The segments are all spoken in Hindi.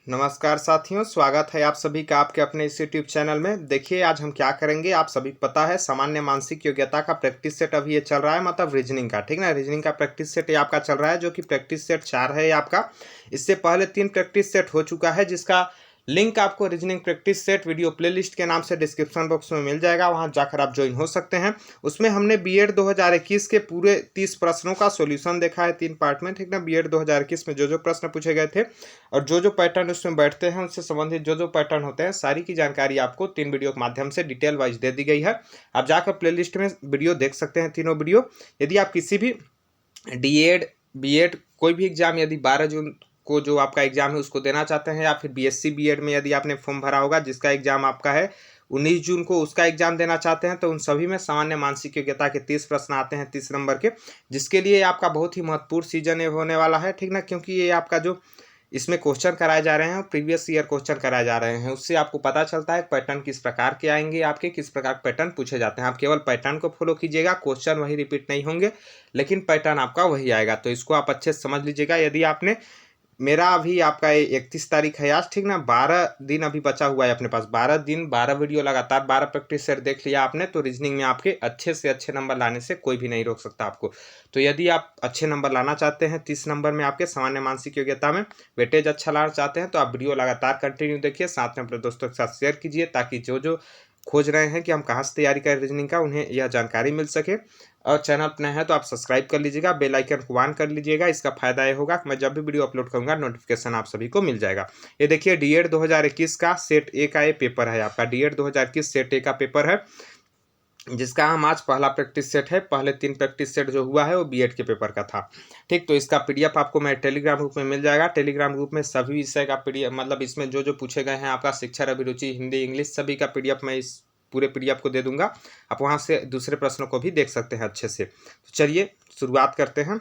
नमस्कार साथियों, स्वागत है आप सभी का आपके अपने इस यूट्यूब चैनल में। देखिए आज हम क्या करेंगे, आप सभी को पता है सामान्य मानसिक योग्यता का प्रैक्टिस सेट अभी ये चल रहा है, मतलब रीजनिंग का, ठीक ना। रीजनिंग का प्रैक्टिस सेट ये आपका चल रहा है, जो कि प्रैक्टिस सेट 4 है ये आपका। इससे पहले 3 प्रैक्टिस सेट हो चुका है, जिसका लिंक आपको reasoning practice set video playlist के नाम से डिस्क्रिप्शन बॉक्स में मिल जाएगा, वहां जाकर आप ज्वाइन हो सकते हैं। उसमें हमने बीएड 2021 के पूरे 30 प्रश्नों का सॉल्यूशन देखा है 3 पार्ट में, ठीक ना। बीएड 2021 में जो जो प्रश्न पूछे गए थे और जो जो पैटर्न उसमें बैठते हैं, उससे संबंधित जो जो पैटर्न होते हैं, सारी की जानकारी आपको 3 वीडियो के माध्यम से डिटेल वाइज दे दी गई है। आप जाकर प्लेलिस्ट में वीडियो देख सकते हैं, तीनों वीडियो। यदि आप किसी भी डीएड बीएड कोई भी एग्जाम यदि 12 जून को जो आपका एग्जाम है उसको देना चाहते हैं, या फिर बीएससी बीएड में यदि आपने फॉर्म भरा होगा जिसका एग्जाम आपका है 19 जून को, उसका एग्जाम देना चाहते हैं, तो उन सभी में सामान्य मानसिक योग्यता के 30 प्रश्न आते हैं 30 नंबर के, जिसके लिए आपका बहुत ही महत्वपूर्ण सीजन होने वाला है, ठीक ना। क्योंकि ये आपका जो इसमें क्वेश्चन कराए जा रहे हैं, प्रीवियस ईयर क्वेश्चन कराए जा रहे हैं, उससे आपको पता चलता है पैटर्न किस प्रकार के आएंगे, आपके किस प्रकार पैटर्न पूछे जाते हैं। आप केवल पैटर्न को फॉलो कीजिएगा, क्वेश्चन वही रिपीट नहीं होंगे, लेकिन पैटर्न आपका वही आएगा। तो इसको आप अच्छे से समझ लीजिएगा। यदि आपने मेरा अभी आपका 31 तारीख है आज, ठीक ना। 12 दिन अभी बचा हुआ है अपने पास, 12 दिन 12 वीडियो लगातार 12 प्रैक्टिस सेट देख लिया आपने, तो रीजनिंग में आपके अच्छे से अच्छे नंबर लाने से कोई भी नहीं रोक सकता आपको। तो यदि आप अच्छे नंबर लाना चाहते हैं 30 नंबर में आपके सामान्य मानसिक योग्यता में वेटेज अच्छा लाना चाहते हैं, तो आप वीडियो लगातार कंटिन्यू देखिए, साथ में अपने दोस्तों के साथ शेयर कीजिए, ताकि जो जो खोज रहे हैं कि हम कहाँ से तैयारी करें रीजनिंग का, उन्हें यह जानकारी मिल सके। और चैनल पर नए हैं तो आप सब्सक्राइब कर लीजिएगा, बेल आइकन को ऑन कर लीजिएगा। इसका फायदा ये होगा कि मैं जब भी वीडियो अपलोड करूंगा नोटिफिकेशन आप सभी को मिल जाएगा। ये देखिए डीएड 2021 का सेट ए का ये पेपर है आपका, डीएड 2021 सेट ए का पेपर है, जिसका हम आज पहला प्रैक्टिस सेट है। पहले 3 प्रैक्टिस सेट जो हुआ है वो बीएड के पेपर का था, ठीक। तो इसका पीडीएफ आपको मैं टेलीग्राम ग्रुप में मिल जाएगा। टेलीग्राम ग्रुप में सभी विषय का पीडीएफ, मतलब इसमें जो जो पूछे गए हैं आपका शिक्षा, अभिरुचि, हिंदी, इंग्लिश, सभी का पीडीएफ मैं इस पूरे पीडीएफ को दे दूंगा। आप वहां से दूसरे प्रश्नों को भी देख सकते हैं अच्छे से। तो चलिए शुरुआत करते हैं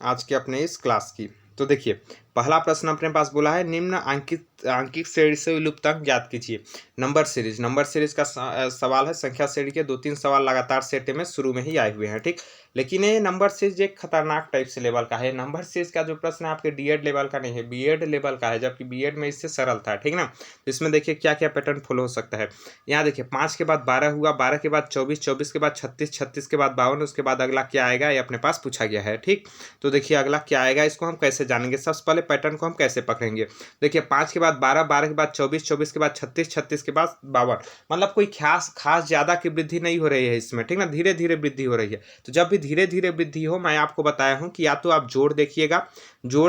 आज के अपने इस क्लास की। तो देखिए पहला प्रश्न अपने पास बोला है, निम्न आंकिक श्रेणी से विलुप्त अंक ज्ञात कीजिए। नंबर सीरीज का सवाल है। संख्या श्रेणी के 2-3 सवाल लगातार सेट में शुरू में ही आए हुए हैं, ठीक। लेकिन ये नंबर सीरीज एक खतरनाक टाइप से लेवल का है। नंबर सीरीज का जो प्रश्न है आपके डीएड लेवल का नहीं है, बीएड लेवल का है, जबकि बीएड में इससे सरल था, ठीक ना। तो इसमें देखिए क्या क्या पैटर्न फॉलो हो सकता है। यहाँ देखिए 5 के बाद 12 हुआ, 12 के बाद 24, 24 के बाद 36, 36 के बाद 52, उसके बाद अगला क्या आएगा ये अपने पास पूछा गया है, ठीक। तो देखिए अगला क्या आएगा, इसको हम कैसे जानेंगे। सबसे पहले पैटर्न को हम कैसे पकड़ेंगे। देखिए 5 के बाद 12, 12 के बाद 24, 24 के बाद 36, 36 के बाद 52, मतलब कोई खास ज्यादा की वृद्धि नहीं हो रही है इसमें, ठीक ना। धीरे धीरे वृद्धि हो रही है। तो जब भी धीरे धीरे वृद्धि हो, मैं आपको बताया हूं कि या तो आप जोड़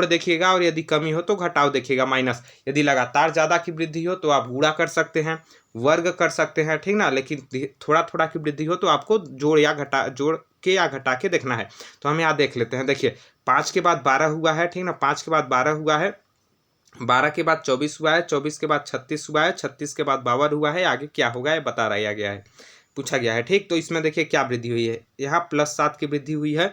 देखिएगा और यदि कमी हो तो घटाव देखिएगा, माइनस। यदि लगातार ज्यादा की वृद्धि हो तो आप गुणा कर सकते हैं, वर्ग कर सकते हैं, ठीक ना। लेकिन थोड़ा थोड़ा की वृद्धि हो तो आपको जोड़ के या घटा के देखना है। तो हम यहाँ देख लेते हैं। देखिए 5 के बाद 12 हुआ है, ठीक ना। 5 के बाद 12 हुआ है, 12 के बाद 24 हुआ है, 24 के बाद 36 हुआ है, 36 के बाद 52 हुआ है। आगे क्या होगा ये बता रहा गया है, पूछा गया है, ठीक। तो इसमें देखिए क्या वृद्धि हुई है, यहाँ +7 की वृद्धि हुई है।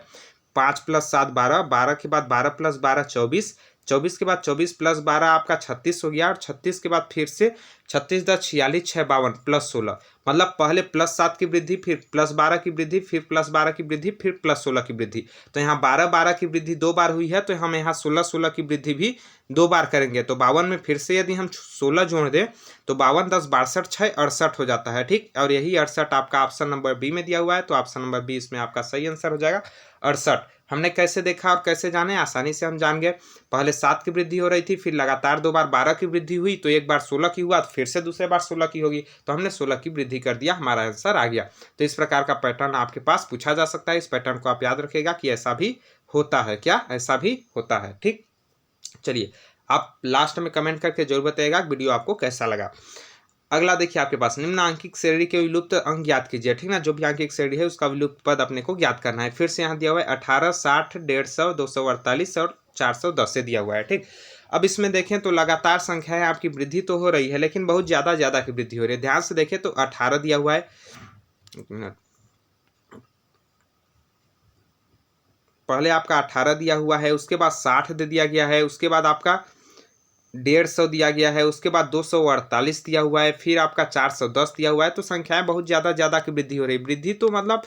5 + 7 12, 12 के बाद 12 + 12 24, 24 के बाद 24 + 12 आपका 36 हो गया, और 36 के बाद फिर से 36 10 46 6 52 +16, मतलब पहले +7 की वृद्धि, फिर +12 की वृद्धि, फिर +12 की वृद्धि, फिर +16 की वृद्धि। तो यहाँ 12 12 की वृद्धि 2 बार हुई है, तो हम यहाँ 16 16 की वृद्धि भी 2 बार करेंगे। तो 52 में फिर से यदि हम 16 जोड़ दें तो 52 10 62 6 68 हो जाता है, ठीक। और यही 68 आपका ऑप्शन नंबर बी में दिया हुआ है, तो ऑप्शन नंबर बी इसमें आपका सही आंसर हो जाएगा। 68 हमने कैसे देखा और कैसे जाने, आसानी से हम जान गए। पहले 7 की वृद्धि हो रही थी, फिर लगातार 2 बार 12 की वृद्धि हुई, तो एक बार 16 की हुआ, तो फिर से दूसरे बार 16 की होगी, तो हमने 16 की वृद्धि कर दिया, हमारा आंसर आ गया। तो इस प्रकार का पैटर्न आपके पास पूछा जा सकता है। इस पैटर्न को आप याद रखिएगा कि ऐसा भी होता है, क्या ऐसा भी होता है, ठीक। चलिए आप लास्ट में कमेंट करके जरूर बताइएगा वीडियो आपको कैसा लगा। अगला देखिए आपके पास, निम्न आंकिक श्रेणी के विलुप्त अंक ज्ञात कीजिए, ठीक ना। जो भी आंकिक श्रेणी है उसका विलुप्त पद अपने को ज्ञात करना है। फिर से यहाँ दिया हुआ है 18, 60, 150, 248 और 410 से दिया हुआ है, ठीक। अब इसमें देखें तो लगातार संख्याएं आपकी वृद्धि तो हो रही है, लेकिन बहुत ज्यादा की वृद्धि हो रही है। ध्यान से देखें तो 18 दिया हुआ है, पहले आपका 18 दिया हुआ है, उसके बाद 60 दे दिया गया है, उसके बाद आपका 150 दिया गया है, उसके बाद 248 दिया हुआ है, फिर आपका 410 दिया हुआ है। तो संख्याएं बहुत ज़्यादा की वृद्धि हो रही है। वृद्धि तो मतलब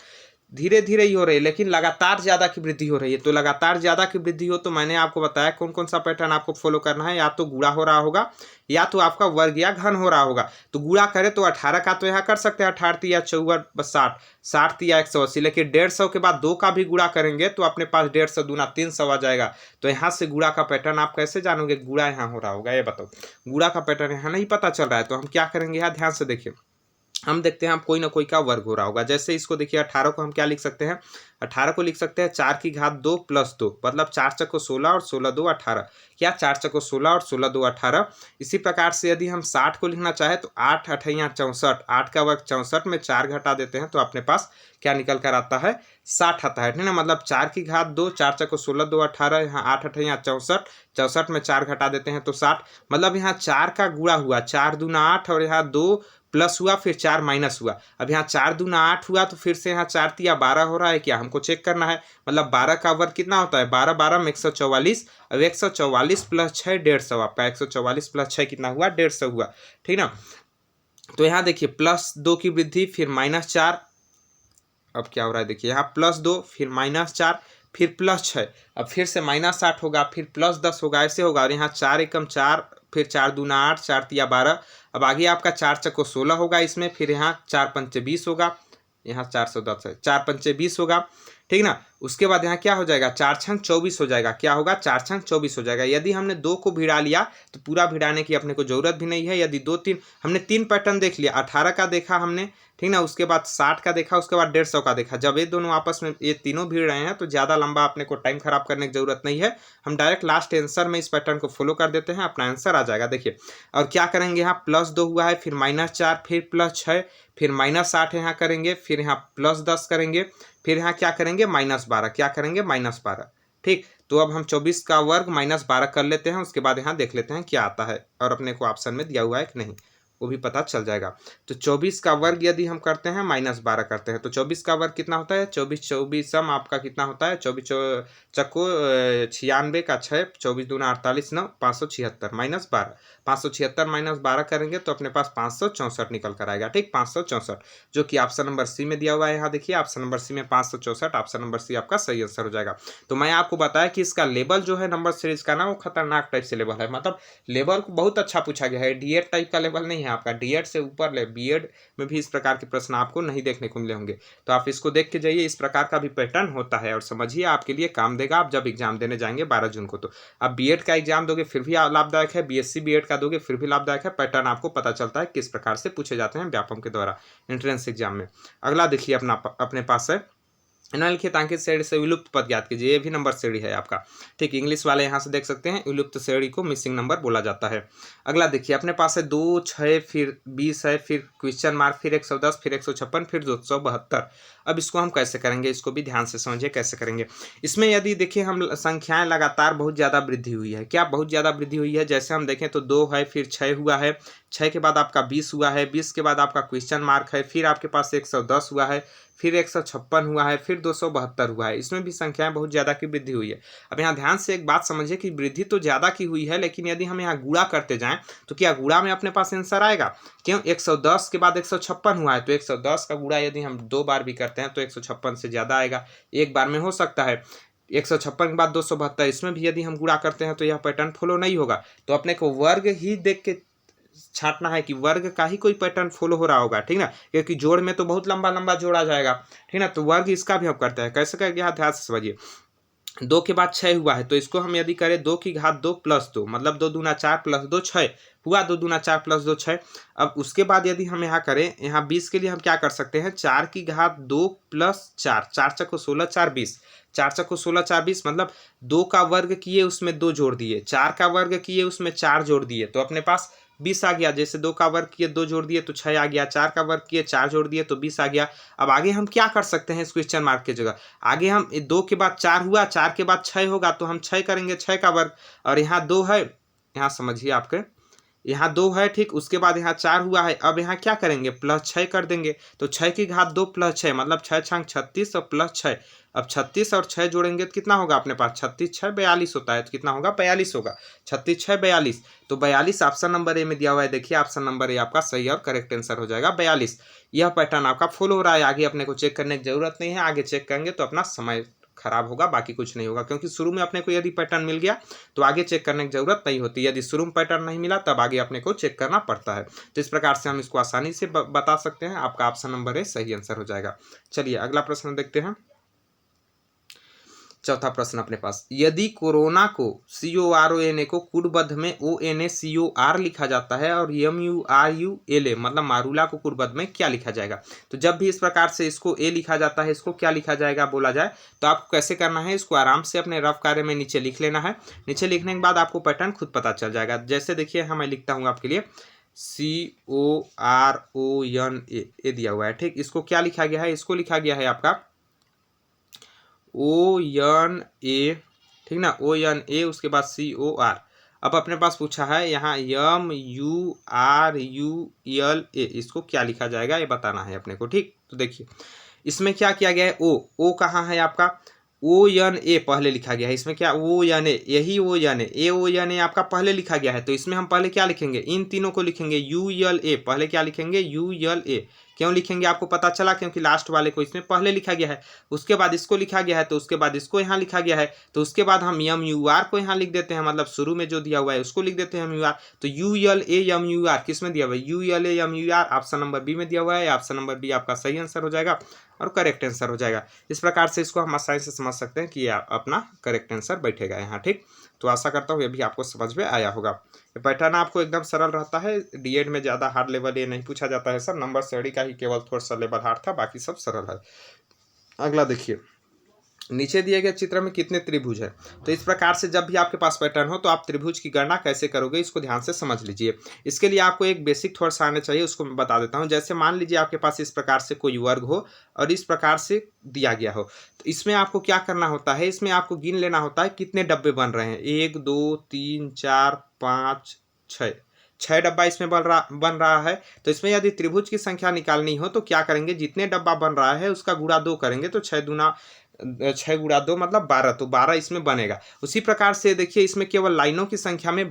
धीरे धीरे ही हो रही है, लेकिन लगातार ज़्यादा की वृद्धि हो रही है। तो लगातार ज़्यादा की वृद्धि हो तो मैंने आपको बताया कौन कौन सा पैटर्न आपको फॉलो करना है, या तो गुणा हो रहा होगा या तो आपका वर्ग या घन हो रहा होगा। तो गुणा करें तो 18 का तो यहाँ कर सकते हैं, 18 या 54 बस 60, 60 या 180, लेकिन 150 के बाद 2 का भी गुणा करेंगे तो अपने पास 150 दूना 300 आ जाएगा। तो यहाँ से गुणा का पैटर्न आप कैसे जानोगे गुणा यहाँ हो रहा होगा, ये बताओ। गुणा का पैटर्न यहाँ नहीं पता चल रहा है, तो हम क्या करेंगे यहाँ ध्यान से देखिए। हम देखते हैं हम कोई ना कोई का वर्ग हो रहा होगा। जैसे इसको देखिए 18 को हम क्या लिख सकते हैं, 18 को लिख सकते हैं 4 की घात 2 प्लस 2, मतलब 4 चक्को 16 और 16 2 18, क्या 4 चक्को 16 और 16 2 18। इसी प्रकार से यदि हम 60 को लिखना चाहे तो 8 अठैया 64, 8 का वर्ग 64 में 4 घटा देते हैं तो अपने पास क्या निकल कर आता है 60 आता है, ठीक ना। मतलब 4 की घात 2, 4 चक्को 16 2 18, यहाँ 8 अठैया 64, 64 में 4 घटा देते हैं तो 60, मतलब यहाँ 4 का गुणा हुआ, 4 दूना 8 और यहाँ 2 प्लस हुआ, फिर 4 माइनस हुआ। अब यहाँ 4 दूना 8 हुआ तो फिर से यहाँ 4 तिया 12 हो रहा है, क्या हमको चेक करना है। मतलब 12 का वर्ग कितना होता है, 12 12 में 144, अब 144 प्लस 6 150, आपका 144 प्लस 6 कितना हुआ 150 हुआ, ठीक ना। तो यहाँ देखिए +2 की वृद्धि, फिर -4, अब क्या हो रहा है देखिए यहाँ +2 फिर -4 फिर +6, अब फिर से -8 होगा, फिर +10 होगा, ऐसे होगा। और यहाँ 4 एकम 4, फिर 4 दूना 8, 4 तिया 12, अब आगे आपका 4 चक्को 16 होगा इसमें, फिर यहाँ 4 पंचे 20 होगा, यहाँ 410 है, 4 पंचे 20 होगा, ठीक ना। उसके बाद यहाँ क्या हो जाएगा 4 छंग 24 हो जाएगा, क्या होगा 4 छंग 24 हो जाएगा। यदि हमने 2 को भिड़ा लिया तो पूरा भिड़ाने की अपने को जरूरत भी नहीं है। यदि 2 3 हमने 3 पैटर्न देख लिया, 18 का देखा हमने, ठीक ना, उसके बाद 60 का देखा, उसके बाद 150 का देखा। जब ये दोनों आपस में ये तीनों भिड़ रहे हैं तो ज़्यादा लंबा अपने को टाइम खराब करने की जरूरत नहीं है। हम डायरेक्ट लास्ट आंसर में इस पैटर्न को फॉलो कर देते हैं, अपना आंसर आ जाएगा। देखिए और क्या करेंगे, यहाँ +2 हुआ है, फिर -4, फिर +6, फिर -8 यहाँ करेंगे, फिर यहाँ +10 करेंगे, फिर यहाँ क्या करेंगे -12, क्या करेंगे -12, ठीक। तो अब हम 24 का वर्ग -12 कर लेते हैं, उसके बाद यहाँ देख लेते हैं क्या आता है और अपने को ऑप्शन में दिया हुआ है कि नहीं वो भी पता चल जाएगा। तो 24 का वर्ग यदि हम करते हैं -12 करते हैं तो 24 का वर्ग कितना होता है, 24 24 आपका कितना होता है, 24 चक्को 96 का 6, 24 दूना 48 9 576 -12, 576 -12 करेंगे तो अपने पास 564 निकल कर आएगा, ठीक 564, जो कि ऑप्शन नंबर सी में दिया हुआ है। यहाँ देखिए ऑप्शन नंबर सी में 564, ऑप्शन नंबर सी आपका सही आंसर हो जाएगा। तो मैं आपको बताया कि इसका लेवल जो है नंबर सीरीज का ना वो खतरनाक टाइप से लेवल है, मतलब लेवल को बहुत अच्छा पूछा गया है, डीएड टाइप का लेवल नहीं है आपका, डीएड से ऊपर ले, बीएड में भी इस प्रकार के प्रश्न आपको नहीं देखने को मिले होंगे। तो आप इसको देख के जाइए, इस प्रकार का भी पैटर्न होता है और समझिए आपके लिए काम देगा आप जब एग्जाम देने जाएंगे 12 जून को। तो आप बीएड का एग्जाम दोगे फिर भी लाभदायक है, बीएससी बीएड का दोगे फिर भी लाभदायक है, पैटर्न आपको पता चलता है किस प्रकार से पूछे जाते हैं व्यापम के द्वारा एंट्रेंस एग्जाम में। अगला देखिए अपने पास है निम्नलिखित अंकित श्रेणी से विलुप्त पद ज्ञात कीजिए, ये भी नंबर श्रेणी है आपका, ठीक। इंग्लिश वाले यहाँ से देख सकते हैं विलुप्त श्रेणी को मिसिंग नंबर बोला जाता है। अगला देखिए अपने पास है 2 6 फिर 20 है, फिर क्वेश्चन मार्क, फिर 110, फिर 156, फिर 272। अब इसको हम कैसे करेंगे, इसको भी ध्यान से समझिए कैसे करेंगे। इसमें यदि देखिए हम संख्याएं लगातार बहुत ज़्यादा वृद्धि हुई है, क्या बहुत ज़्यादा वृद्धि हुई है, जैसे हम देखें तो 2 है, फिर 6 हुआ है, 6 के बाद आपका 20 हुआ है, 20 के बाद आपका क्वेश्चन मार्क है, फिर आपके पास 110 हुआ है, फिर 156 हुआ है, फिर 272 हुआ है। इसमें भी संख्याएं बहुत ज़्यादा की वृद्धि हुई है। अब यहाँ ध्यान से एक बात समझिए कि वृद्धि तो ज़्यादा की हुई है, लेकिन यदि हम यहाँ गुणा करते जाएं तो क्या गुणा में अपने पास आंसर आएगा, क्यों 110 के बाद 156 हुआ है, तो 110 का गुणा यदि हम 2 बार भी करते हैं तो 156 से ज़्यादा आएगा, एक बार में हो सकता है। 156 के बाद 272, इसमें भी यदि हम गुणा करते हैं तो यह पैटर्न फॉलो नहीं होगा। तो अपने को वर्ग ही देख के छांटना है कि वर्ग का ही कोई पैटर्न फॉलो हो रहा होगा, ठीक ना, क्योंकि जोड़ में तो बहुत लंबा लंबा जोड़ा जाएगा, ठीक ना। तो वर्ग इसका भी हम करते हैं, कैसे करेंगे यहाँ ध्यान से समझिए। 2 के बाद 6 हुआ है, तो इसको हम यदि करें 2 की घात 2 प्लस 2, मतलब 2 दूना 4 प्लस 2 6 हुआ, 2 दूना 4 प्लस 2 6। अब उसके बाद यदि हम यहाँ करें, यहाँ 20 के लिए हम क्या कर सकते हैं, 4 की घात 2 प्लस 4, 4 चक्को 16 4 20, 4 चक्को 16 4 20, मतलब 2 का वर्ग किए उसमें 2 जोड़ दिए, 4 का वर्ग किए उसमें 4 जोड़ दिए, तो अपने पास 20 आ गया। जैसे 2 का वर्ग किए 2 जोड़ दिए तो 6 आ गया, 4 का वर्ग किए 4 जोड़ दिए तो 20 आ गया। अब आगे हम क्या कर सकते हैं इस क्वेश्चन मार्क की जगह, आगे हम 2 के बाद 4 हुआ, 4 के बाद 6 होगा तो हम 6 करेंगे 6 का वर्ग, और यहाँ 2 है, यहाँ समझिए आपके यहाँ 2 है, ठीक, उसके बाद यहाँ 4 हुआ है। अब यहाँ क्या करेंगे, +6 कर देंगे। तो 6 की घात 2 + 6 मतलब 6 छंग 36 और +6। अब 36 और 6 जोड़ेंगे तो कितना होगा अपने पास, 36 6 42 होता है। तो कितना होगा, 42 होगा। 36 6 42, तो 42 ऑप्शन नंबर ए में दिया हुआ है। देखिए ऑप्शन नंबर ए आपका सही और करेक्ट आंसर हो जाएगा 42। यह पैटर्न आपका फॉलो हो रहा है। आगे अपने को चेक करने की जरूरत नहीं है, आगे चेक करेंगे तो अपना समय खराब होगा, बाकी कुछ नहीं होगा। क्योंकि शुरू में अपने को यदि पैटर्न मिल गया तो आगे चेक करने की जरूरत नहीं होती। यदि शुरू में पैटर्न नहीं मिला तब आगे अपने को चेक करना पड़ता है। तो इस प्रकार से हम इसको आसानी से बता सकते हैं। आपका ऑप्शन नंबर ए सही आंसर हो जाएगा। चलिए अगला प्रश्न देखते हैं। चौथा प्रश्न अपने पास, यदि कोरोना को CORONA को कुटबद्ध में ONACOR लिखा जाता है और MURULA मतलब मारूला को कुटबद्ध में क्या लिखा जाएगा। तो जब भी इस प्रकार से इसको ए लिखा जाता है, इसको क्या लिखा जाएगा बोला जाए, तो आपको कैसे करना है, इसको आराम से अपने रफ कार्य में नीचे लिख लेना है। नीचे लिखने के बाद आपको पैटर्न खुद पता चल जाएगा। जैसे देखिए यहाँ मैं लिखता हूँ आपके लिए, CORONA ये दिया हुआ है, ठीक। इसको क्या लिखा गया है, इसको लिखा गया है आपका ONA, ठीक ना, ONA, उसके बाद COR। अब अपने पास पूछा है यहाँ MURULA, इसको क्या लिखा जाएगा ये बताना है अपने को, ठीक। तो देखिए इसमें क्या किया गया है, ओ कहाँ है आपका, ONA पहले लिखा गया है। इसमें क्या, ONA, यही ONA आपका पहले लिखा गया है। तो इसमें हम पहले क्या लिखेंगे, इन तीनों को लिखेंगे ULA, पहले क्या लिखेंगे ULA। क्यों लिखेंगे आपको पता चला, क्योंकि लास्ट वाले को इसमें पहले लिखा गया है, उसके बाद इसको लिखा गया है, तो उसके बाद इसको यहाँ लिखा गया है, तो उसके बाद हम MUR को यहाँ लिख देते हैं, मतलब शुरू में जो दिया हुआ है उसको लिख देते हैं MUR। तो ULA MUR किस में दिया हुआ है, ULA MUR option number B में दिया हुआ है। ऑप्शन नंबर बी आपका सही आंसर हो जाएगा और करेक्ट आंसर हो जाएगा। इस प्रकार से इसको हम आसानी से समझ सकते हैं कि ये अपना करेक्ट आंसर बैठेगा यहाँ, ठीक। तो आशा करता हूँ ये भी आपको समझ में आया होगा। ये पैटर्न आपको एकदम सरल रहता है। डीएड में ज़्यादा हार्ड लेवल ये नहीं पूछा जाता है सर, नंबर स्टडी का ही केवल थोड़ा सा लेवल हार्ड था, बाकी सब सरल है। अगला देखिए, नीचे दिए गए चित्र में कितने त्रिभुज है। तो इस प्रकार से जब भी आपके पास पैटर्न हो तो आप त्रिभुज की गणना कैसे करोगे, इसको ध्यान से समझ लीजिए। इसके लिए आपको एक बेसिक थोड़ा सा आना चाहिए, उसको मैं बता देता हूं। जैसे मान लीजिए आपके पास इस प्रकार से कोई वर्ग हो और इस प्रकार से दिया गया हो, तो इसमें आपको क्या करना होता है, इसमें आपको गिन लेना होता है कितने डब्बे बन रहे हैं। 1 2 3 4 5 6 डब्बा इसमें बन रहा है। तो इसमें यदि त्रिभुज की संख्या निकालनी हो तो क्या करेंगे, जितने डब्बा बन रहा है उसका गुणा 2 करेंगे, तो 6 गुणा 2 मतलब 12, तो 12 इसमें बनेगा। उसी प्रकार से देखिए इसमें केवल लाइनों की संख्या में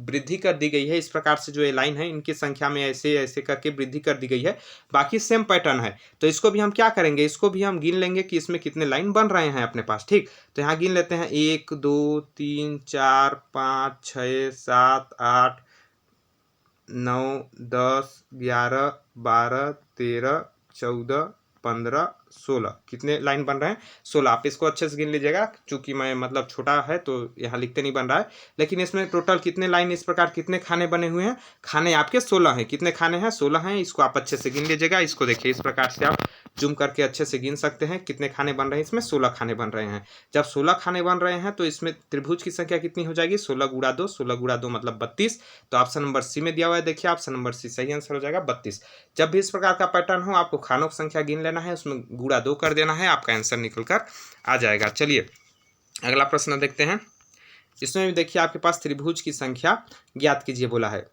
वृद्धि कर दी गई है। इस प्रकार से जो ये लाइन है इनकी संख्या में ऐसे ऐसे करके वृद्धि कर दी गई है, बाकी सेम पैटर्न है। तो इसको भी हम क्या करेंगे, इसको भी हम गिन लेंगे कि इसमें कितने लाइन बन रहे हैं अपने पास, ठीक। तो यहाँ गिन लेते हैं 1 2 3 4 5 6 7 8 9 10 11 12 13 14 15 16, कितने लाइन बन रहे हैं 16। आप इसको अच्छे से गिन लीजिएगा, चूंकि मैं मतलब छोटा है तो यहाँ लिखते नहीं बन रहा है, लेकिन इसमें टोटल कितने लाइन, इस प्रकार कितने खाने बने हुए हैं, खाने आपके 16 हैं। कितने खाने हैं, 16 हैं। इसको आप अच्छे से गिन लीजिएगा। इसको देखिए इस प्रकार से आप जूम करके अच्छे से गिन सकते हैं कितने खाने बन रहे हैं। इसमें 16 खाने बन रहे हैं। जब 16 खाने बन रहे हैं तो इसमें त्रिभुज की संख्या कितनी हो जाएगी, 16 गुणा 2, 16 गुणा 2 मतलब 32। तो ऑप्शन नंबर सी में दिया हुआ है, देखिए ऑप्शन नंबर सी सही आंसर हो जाएगा 32। जब भी इस प्रकार का पैटर्न हो आपको खानों की संख्या गिन लेना है, उसमें गुणा 2 कर देना है, आपका आंसर निकल कर आ जाएगा। चलिए अगला प्रश्न देखते हैं। इसमें भी देखिए आपके पास त्रिभुज की संख्या ज्ञात कीजिए बोला है।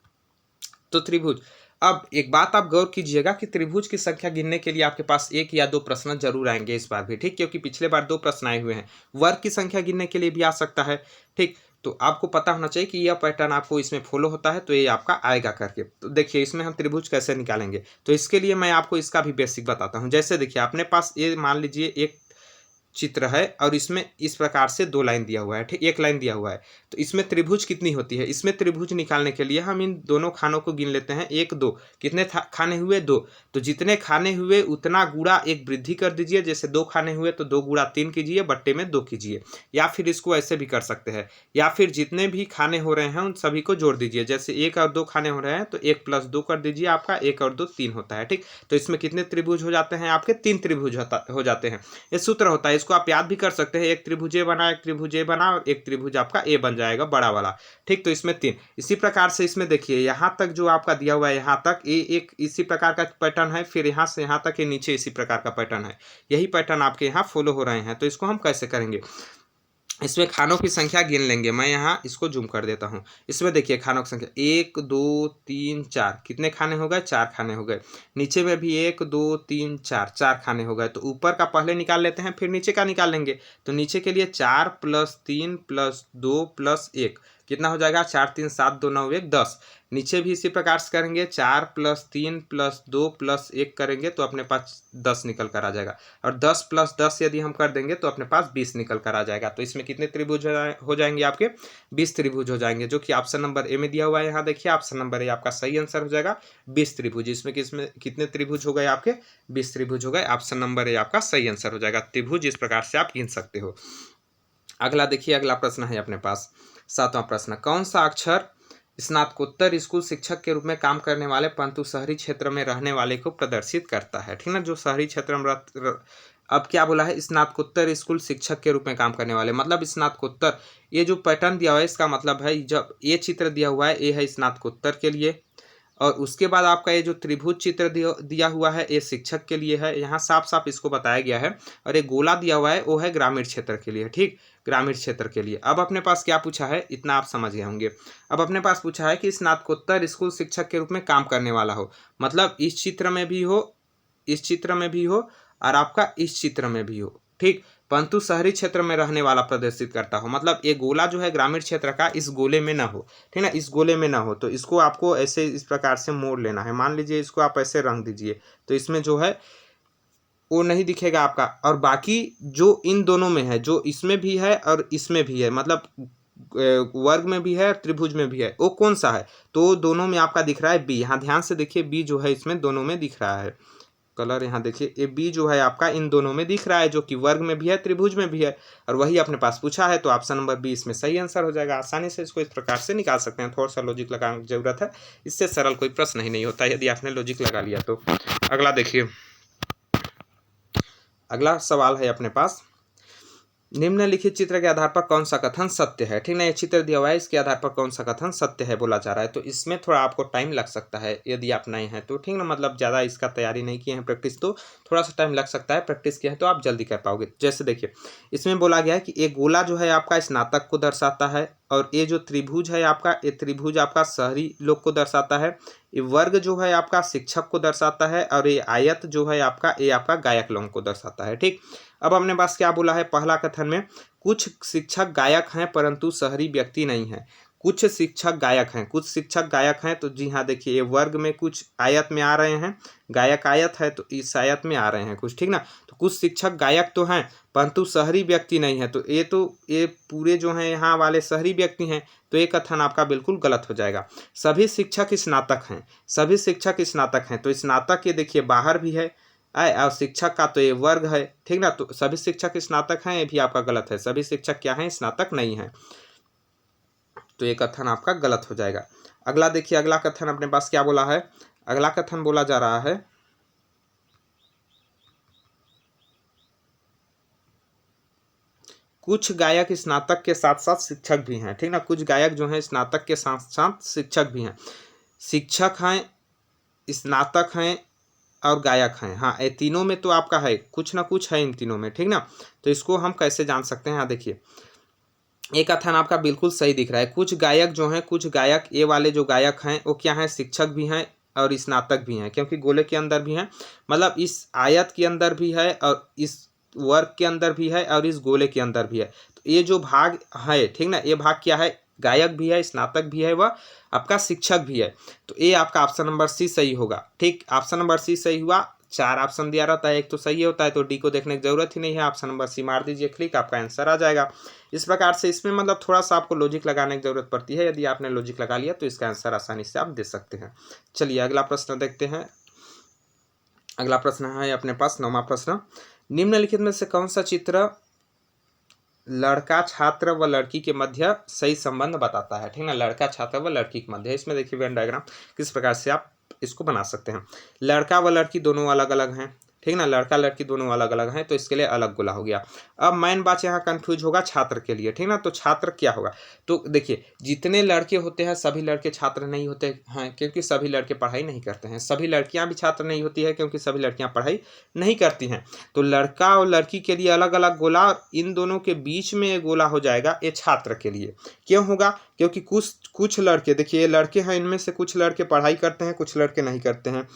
तो त्रिभुज, अब एक बात आप गौर कीजिएगा कि त्रिभुज की संख्या गिनने के लिए आपके पास 1 या 2 प्रश्न जरूर आएंगे इस बार भी, ठीक, क्योंकि पिछले बार 2 प्रश्न आए हुए हैं। वर्ग की संख्या गिनने के लिए भी आ सकता है, ठीक। तो आपको पता होना चाहिए कि यह पैटर्न आपको इसमें फॉलो होता है, तो ये आपका आएगा करके। तो देखिए इसमें हम त्रिभुज कैसे निकालेंगे, तो इसके लिए मैं आपको इसका भी बेसिक बताता हूँ। जैसे देखिए अपने पास ये मान लीजिए एक चित्र है और इसमें इस प्रकार से 2 लाइन दिया हुआ है, ठीक, 1 लाइन दिया हुआ है। तो इसमें त्रिभुज कितनी होती है, इसमें त्रिभुज निकालने के लिए हम इन दोनों खानों को गिन लेते हैं। 1 2, कितने खाने हुए 2, तो जितने खाने हुए उतना गुणा 1 वृद्धि कर दीजिए। जैसे 2 खाने हुए तो 2 गुणा 3 कीजिए, बट्टे में 2 कीजिए, या फिर इसको ऐसे भी कर सकते हैं, या फिर जितने भी खाने हो रहे हैं उन सभी को जोड़ दीजिए। जैसे 1 और 2 खाने हो रहे हैं तो 1 + 2 कर दीजिए, आपका 1 और 2 3 होता है, ठीक। तो इसमें कितने त्रिभुज हो जाते हैं, आपके 3 त्रिभुज हो जाते हैं। ये सूत्र होता है, इसको आप याद भी कर सकते हैं। एक त्रिभुज ए बना, एक त्रिभुज ए बना और एक त्रिभुज आपका ए बन जाएगा बड़ा वाला, ठीक। तो इसमें 3। इसी प्रकार से इसमें देखिए यहाँ तक जो आपका दिया हुआ है, यहाँ तक ये एक इसी प्रकार का पैटर्न है, फिर यहाँ से यहाँ तक ये नीचे इसी प्रकार का पैटर्न है। यही पैटर्न आपके यहाँ फॉलो हो रहे हैं। तो इसको हम कैसे करेंगे, इसमें खानों की संख्या गिन लेंगे। मैं यहाँ इसको जूम कर देता हूँ। इसमें देखिए खानों की संख्या 1 2 3 4, कितने खाने हो गए? 4 खाने हो गए। नीचे में भी 1 2 3 4, 4 खाने हो गए। तो ऊपर का पहले निकाल लेते हैं, फिर नीचे का निकाल लेंगे। तो नीचे के लिए 4 + 3 + 2 + 1 कितना हो जाएगा? 4 3 7 2 9 1 10। नीचे भी इसी प्रकार से करेंगे, 4 + 3 + 2 + 1 करेंगे तो अपने पास 10 निकल कर आ जाएगा। और 10 + 10 यदि हम कर देंगे तो अपने पास 20 निकल कर आ जाएगा। तो इसमें कितने त्रिभुज हो जाएंगे आपके? 20 त्रिभुज हो जाएंगे, जो कि ऑप्शन नंबर ए में दिया हुआ है। यहाँ देखिए ऑप्शन नंबर ए आपका सही आंसर हो जाएगा, 20 त्रिभुज। इसमें कितने त्रिभुज हो गए आपके? 20 त्रिभुज हो गए। ऑप्शन नंबर ए आपका सही आंसर हो जाएगा। त्रिभुज इस प्रकार से आप गिन सकते हो। अगला देखिए, अगला प्रश्न है अपने पास 7वां प्रश्न। कौन सा अक्षर स्नातकोत्तर स्कूल शिक्षक के रूप में काम करने वाले परंतु शहरी क्षेत्र में रहने वाले को प्रदर्शित करता है? ठीक ना, जो शहरी क्षेत्र में अब क्या बोला है? स्नातकोत्तर स्कूल शिक्षक के रूप में काम करने वाले, मतलब स्नातकोत्तर, ये जो पैटर्न दिया हुआ है इसका मतलब है, जब ये चित्र दिया हुआ है ये है स्नातकोत्तर के लिए, और उसके बाद आपका ये जो त्रिभुज चित्र दिया हुआ है ये शिक्षक के लिए है। यहाँ साफ साफ इसको बताया गया है। और ये गोला दिया हुआ है वो है ग्रामीण क्षेत्र के लिए। ठीक, ग्रामीण क्षेत्र के लिए। अब अपने पास क्या पूछा है, इतना आप समझ गए होंगे। अब अपने पास पूछा है कि स्नातकोत्तर स्कूल शिक्षक के रूप में काम करने वाला हो, मतलब इस चित्र में भी हो, इस चित्र में भी हो, और आपका इस चित्र में भी हो। ठीक, परंतु शहरी क्षेत्र में रहने वाला प्रदर्शित करता हो, मतलब ये गोला जो है ग्रामीण क्षेत्र का इस गोले में ना हो। ठीक ना, इस गोले में ना हो, तो इसको आपको ऐसे इस प्रकार से मोड़ लेना है। मान लीजिए इसको आप ऐसे रंग दीजिए तो इसमें जो है वो नहीं दिखेगा आपका। और बाकी जो इन दोनों में है, जो इसमें भी है और इसमें भी है, मतलब वर्ग में भी है और त्रिभुज में भी है, वो कौन सा है? तो दोनों में आपका दिख रहा है बी। यहाँ ध्यान से देखिए, बी जो है इसमें दोनों में दिख रहा है। कलर यहाँ देखिए, ये बी जो है आपका इन दोनों में दिख रहा है, जो कि वर्ग में भी है त्रिभुज में भी है, और वही अपने पास पूछा है। तो ऑप्शन नंबर बी इसमें सही आंसर हो जाएगा। आसानी से इसको इस प्रकार से निकाल सकते हैं। थोड़ा सा लॉजिक लगाने की जरूरत है, इससे सरल कोई प्रश्न ही नहीं होता यदि आपने लॉजिक लगा लिया तो। अगला देखिए, अगला सवाल है अपने पास, निम्नलिखित चित्र के आधार पर कौन सा कथन सत्य है? ठीक ना, ये चित्र दिया हुआ है, इसके आधार पर कौन सा कथन सत्य है बोला जा रहा है। तो इसमें थोड़ा आपको टाइम लग सकता है यदि आप नए हैं तो। ठीक ना, मतलब ज़्यादा इसका तैयारी नहीं किए हैं, प्रैक्टिस, तो थोड़ा सा टाइम लग सकता है। प्रैक्टिस किया है तो आप जल्दी कर पाओगे। जैसे देखिए, इसमें बोला गया है कि एक गोला जो है आपका स्नातक को दर्शाता है, और ये जो त्रिभुज है आपका, ये त्रिभुज आपका शहरी लोग को दर्शाता है। ये वर्ग जो है आपका शिक्षक को दर्शाता है, और ये आयत जो है आपका, ये आपका गायक लोगों को दर्शाता है। ठीक, अब हमने पास क्या बोला है पहला कथन में, कुछ शिक्षक गायक हैं परंतु शहरी व्यक्ति नहीं है। कुछ शिक्षक गायक हैं, कुछ शिक्षक गायक हैं, तो जी हाँ देखिए, ये वर्ग में कुछ आयत में आ रहे हैं, गायक आयत है तो इस आयत में आ रहे हैं कुछ। ठीक ना, तो कुछ शिक्षक गायक तो हैं परंतु शहरी व्यक्ति नहीं है, तो ये पूरे जो हैं यहाँ वाले शहरी व्यक्ति हैं। तो ये कथन आपका बिल्कुल गलत हो जाएगा। सभी शिक्षक स्नातक हैं, सभी शिक्षक स्नातक हैं, तो स्नातक ये देखिए बाहर भी है, और शिक्षक का तो ये वर्ग है। ठीक ना, तो सभी शिक्षक स्नातक हैं, ये भी आपका गलत है। सभी शिक्षक क्या हैं? स्नातक नहीं है, तो ये कथन आपका गलत हो जाएगा। अगला देखिए, अगला कथन अपने पास क्या बोला है? अगला कथन बोला जा रहा है, कुछ गायक स्नातक के साथ साथ शिक्षक भी हैं। ठीक ना, कुछ गायक जो हैं स्नातक के साथ साथ शिक्षक भी हैं। शिक्षक हैं, स्नातक हैं और गायक हैं। हाँ, ये तीनों में तो आपका है, कुछ ना कुछ है इन तीनों में। ठीक ना, तो इसको हम कैसे जान सकते हैं? यहाँ देखिए, एक कथन आपका बिल्कुल सही दिख रहा है। कुछ गायक जो हैं, कुछ गायक, ये वाले जो गायक हैं वो क्या हैं? शिक्षक भी हैं और स्नातक भी हैं, क्योंकि गोले के अंदर भी हैं, मतलब इस आयत के अंदर भी है, और इस वर्ग के अंदर भी है, और इस गोले के अंदर भी है। तो ये जो भाग है, ठीक ना, ये भाग क्या है? गायक भी है, स्नातक भी है, वह आपका शिक्षक भी है। तो ये आपका ऑप्शन नंबर सी सही होगा। ठीक, ऑप्शन नंबर सी सही हुआ। 4 ऑप्शन दिया रहता है, एक तो सही होता है, तो डी को देखने की जरूरत ही नहीं है। ऑप्शन नंबर सी मार दीजिए क्लिक, आपका आंसर आ जाएगा। इस प्रकार से इसमें मतलब थोड़ा सा आपको लॉजिक लगाने की जरूरत पड़ती है। यदि आपने लॉजिक लगा लिया तो इसका आंसर आसानी से आप दे सकते हैं। चलिए अगला प्रश्न देखते हैं। अगला प्रश्न है अपने पास 9वां प्रश्न, निम्नलिखित में से कौन सा चित्र लड़का छात्र व लड़की के मध्य सही संबंध बताता है? ठीक ना, लड़का छात्र व लड़की के मध्य। इसमें देखिए वेन डायग्राम किस प्रकार से आप इसको बना सकते हैं। लड़का व लड़की दोनों अलग अलग हैं। ठीक ना, लड़का लड़की दोनों अलग अलग हैं तो इसके लिए अलग गोला हो गया। अब मेन बात यहाँ कंफ्यूज होगा छात्र के लिए, ठीक ना। तो छात्र क्या होगा, तो देखिए जितने लड़के होते हैं सभी लड़के छात्र नहीं होते हैं, क्योंकि सभी लड़के पढ़ाई नहीं करते हैं। सभी लड़कियां भी छात्र नहीं होती है, क्योंकि सभी लड़कियां पढ़ाई नहीं करती हैं। तो लड़का और लड़की के लिए अलग अलग गोला, और इन दोनों के बीच में ये गोला हो जाएगा ये छात्र के लिए। क्यों होगा, क्योंकि कुछ लड़के, देखिए ये लड़के हैं, इनमें से कुछ लड़के पढ़ाई करते हैं, कुछ लड़के नहीं करते हैं।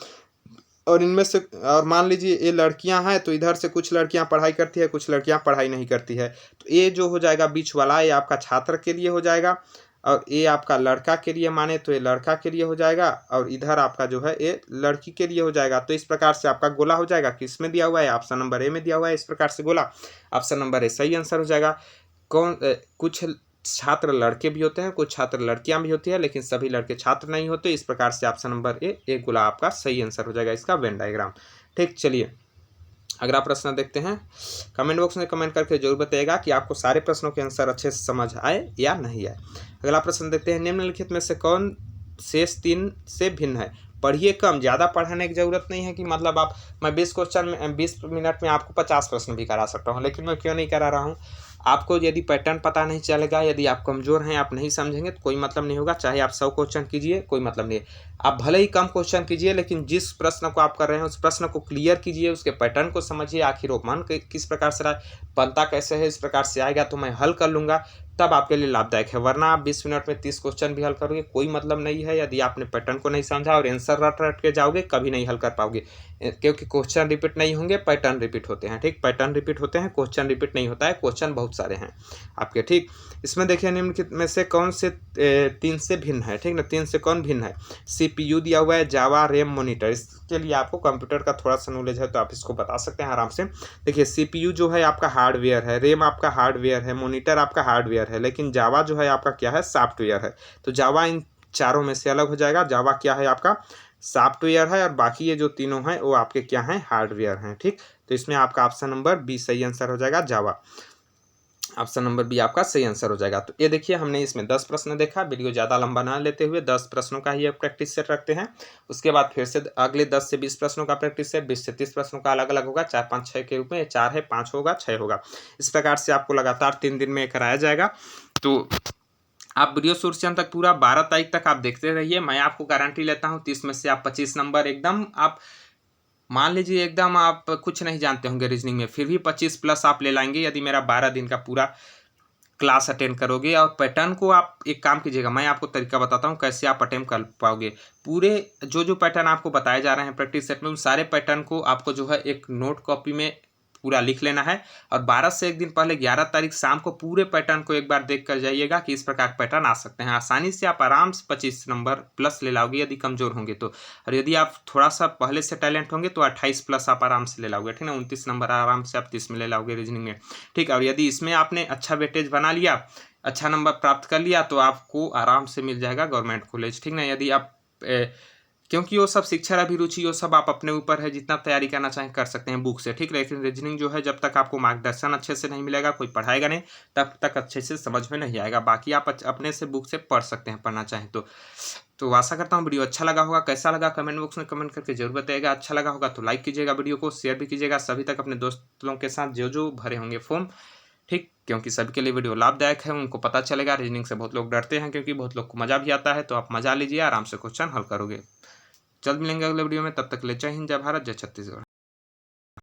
और इनमें से, और मान लीजिए ये लड़कियां हैं तो इधर से कुछ लड़कियां पढ़ाई करती है, कुछ लड़कियां पढ़ाई नहीं करती है। तो ये जो हो जाएगा बीच वाला, ये आपका छात्र के लिए हो जाएगा, और ये आपका लड़का के लिए माने तो ये लड़का के लिए हो जाएगा, और इधर आपका जो है ये लड़की के लिए हो जाएगा। तो इस प्रकार से आपका गोला हो जाएगा। किसमें दिया हुआ है, ऑप्शन नंबर ए में दिया हुआ है इस प्रकार से गोला। ऑप्शन नंबर ए सही आंसर हो जाएगा। कुछ छात्र लड़के भी होते हैं, कुछ छात्र लड़कियां भी होती है, लेकिन सभी लड़के छात्र नहीं होते। इस प्रकार से ऑप्शन नंबर ए गोला आपका सही आंसर हो जाएगा इसका वेन डायग्राम। ठीक, चलिए अगला प्रश्न देखते हैं। कमेंट बॉक्स में कमेंट करके जरूर बताइएगा कि आपको सारे प्रश्नों के आंसर अच्छे से समझ आए या नहीं आए। अगला प्रश्न देखते हैं, निम्नलिखित में से कौन शेष 3 से भिन्न है। पढ़िए कम, ज़्यादा पढ़ाने की ज़रूरत नहीं है कि मतलब मैं 20 मिनट में आपको 50 प्रश्न भी करा सकता हूँ, लेकिन मैं क्यों नहीं करा रहा हूँ। आपको यदि पैटर्न पता नहीं चलेगा, यदि आप कमज़ोर हैं, आप नहीं समझेंगे तो कोई मतलब नहीं होगा। चाहे आप 100 क्वेश्चन कीजिए, कोई मतलब नहीं है। आप भले ही कम क्वेश्चन कीजिए, लेकिन जिस प्रश्न को आप कर रहे हैं उस प्रश्न को क्लियर कीजिए, उसके पैटर्न को समझिए, आखिर वो मान किस प्रकार से रहा है, बनता कैसे है, इस प्रकार से आएगा तो मैं हल कर लूँगा, तब आपके लिए लाभदायक है। वरना आप 20 मिनट में 30 क्वेश्चन भी हल करोगे, कोई मतलब नहीं है। यदि आपने पैटर्न को नहीं समझा और आंसर रट रट के जाओगे, कभी नहीं हल कर पाओगे, क्योंकि क्वेश्चन रिपीट नहीं होंगे, पैटर्न रिपीट होते हैं। ठीक, पैटर्न रिपीट होते हैं, क्वेश्चन रिपीट नहीं होता है, क्वेश्चन बहुत सारे हैं आपके। ठीक, इसमें देखिए निम्नलिखित में से कौन से 3 से भिन्न है। ठीक ना, 3 से कौन भिन्न है। CPU दिया हुआ है, जावा, रैम, मॉनिटर। इसके लिए आपको कंप्यूटर का थोड़ा सा नॉलेज है तो आप इसको बता सकते हैं आराम से। देखिए CPU जो है आपका हार्डवेयर है, रैम आपका हार्डवेयर है, मॉनिटर आपका हार्डवेयर है, लेकिन जावा जो है आपका क्या है, सॉफ्टवेयर है। तो जावा इन चारों में से अलग हो जाएगा। जावा क्या है आपका, सॉफ्टवेयर है, और बाकी ये जो तीनों हैं वो आपके क्या हैं, हार्डवेयर हैं। ठीक, तो इसमें आपका ऑप्शन नंबर बी सही आंसर हो जाएगा, जावा। ऑप्शन नंबर बी आपका सही आंसर हो जाएगा। तो ये देखिए हमने इसमें 10 प्रश्न देखा। वीडियो ज़्यादा लंबा ना लेते हुए 10 प्रश्नों का ही एक प्रैक्टिस सेट रखते हैं। उसके बाद फिर से अगले 10 से 20 प्रश्नों का प्रैक्टिस सेट, 20 से 30 प्रश्नों का अलग अलग होगा, 4, 5, 6 के रूप में। 4 है, 5 होगा, 6 होगा। इस प्रकार से आपको लगातार 3 दिन में कराया जाएगा। तो आप वीडियो शुरू से अंत तक पूरा 12 तारीख तक आप देखते रहिए। मैं आपको गारंटी लेता हूँ 30 में से आप 25 नंबर एकदम, आप मान लीजिए एकदम आप कुछ नहीं जानते होंगे रीजनिंग में, फिर भी 25+ आप ले लाएंगे यदि मेरा 12 दिन का पूरा क्लास अटेंड करोगे। और पैटर्न को आप एक काम कीजिएगा, मैं आपको तरीका बताता हूँ कैसे आप अटेम्प्ट कर पाओगे। पूरे जो पैटर्न आपको बताए जा रहे हैं प्रैक्टिस सेट में, उन सारे पैटर्न को आपको जो है एक नोट कॉपी में पूरा लिख लेना है, और 12 से एक दिन पहले 11 तारीख शाम को पूरे पैटर्न को एक बार देख कर जाइएगा कि इस प्रकार पैटर्न आ सकते हैं। आसानी से आप आराम से 25 नंबर प्लस ले लाओगे यदि कमजोर होंगे तो, और यदि आप थोड़ा सा पहले से टैलेंट होंगे तो 28+ आप आराम से ले लाओगे। ठीक है, 29 नंबर आराम से आप 30 में ले लाओगे रीजनिंग में। ठीक, और यदि इसमें आपने अच्छा वेटेज बना लिया, अच्छा नंबर प्राप्त कर लिया, तो आपको आराम से मिल जाएगा गवर्नमेंट कॉलेज। ठीक ना, यदि आप क्योंकि वो सब शिक्षा अभिरुचि वो सब आप अपने ऊपर है, जितना तैयारी करना चाहें कर सकते हैं बुक से। ठीक, लेकिन रीजनिंग जो है जब तक आपको मार्गदर्शन अच्छे से नहीं मिलेगा, कोई पढ़ाएगा नहीं, तब तक अच्छे से समझ में नहीं आएगा। बाकी आप अपने से बुक से पढ़ सकते हैं, पढ़ना चाहें तो आशा करता हूँ वीडियो अच्छा लगा होगा। कैसा लगा कमेंट बॉक्स में कमेंट करके जरूर बताइएगा। अच्छा लगा होगा तो लाइक कीजिएगा, वीडियो को शेयर भी कीजिएगा सभी तक अपने दोस्तों के साथ जो भरे होंगे फॉर्म। ठीक, क्योंकि सबके लिए वीडियो लाभदायक है, उनको पता चलेगा। रीजनिंग से बहुत लोग डरते हैं, क्योंकि बहुत लोग को मजा भी आता है, तो आप मजा लीजिए, आराम से क्वेश्चन हल करोगे। जल्द मिलेंगे अगले वीडियो में, तब तक ले जय हिंद, जय भारत, जय छत्तीसगढ़।